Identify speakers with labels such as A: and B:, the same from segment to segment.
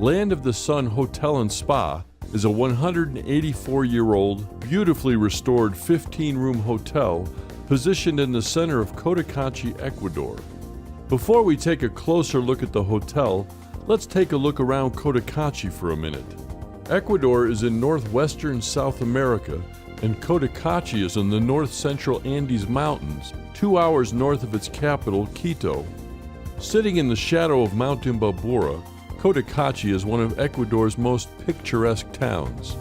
A: Land of the Sun Hotel and Spa is a 184-year-old, beautifully restored 15-room hotel positioned in the center of Cotacachi, Ecuador. Before we take a closer look at the hotel, let's take a look around Cotacachi for a minute. Ecuador is in northwestern South America, and Cotacachi is in the north-central Andes Mountains, 2 hours north of its capital, Quito. Sitting in the shadow of Mount Imbabura, Cotacachi is one of Ecuador's most picturesque towns.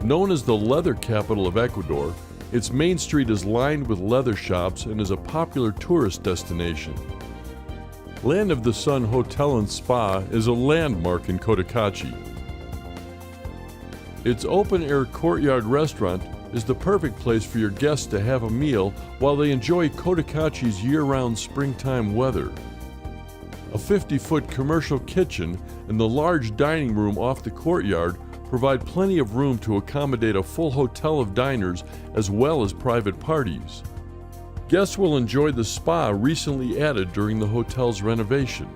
A: Known as the leather capital of Ecuador, its main street is lined with leather shops and is a popular tourist destination. Land of the Sun Hotel and Spa is a landmark in Cotacachi. Its open-air courtyard restaurant is the perfect place for your guests to have a meal while they enjoy Cotacachi's year-round springtime weather. A 50-foot commercial kitchen and the large dining room off the courtyard provide plenty of room to accommodate a full hotel of diners as well as private parties. Guests will enjoy the spa recently added during the hotel's renovation.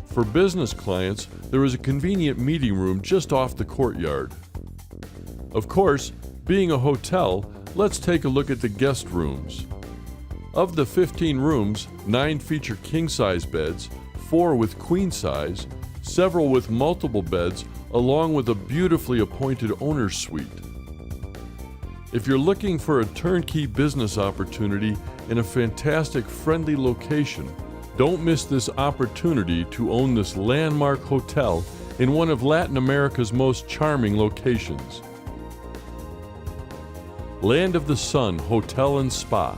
A: For business clients, there is a convenient meeting room just off the courtyard. Of course, being a hotel, let's take a look at the guest rooms. Of the 15 rooms, 9 feature king-size beds, 4 with queen-size, several with multiple beds, along with a beautifully appointed owner's suite. If you're looking for a turnkey business opportunity in a fantastic, friendly location, don't miss this opportunity to own this landmark hotel in one of Latin America's most charming locations. Land of the Sun Hotel and Spa.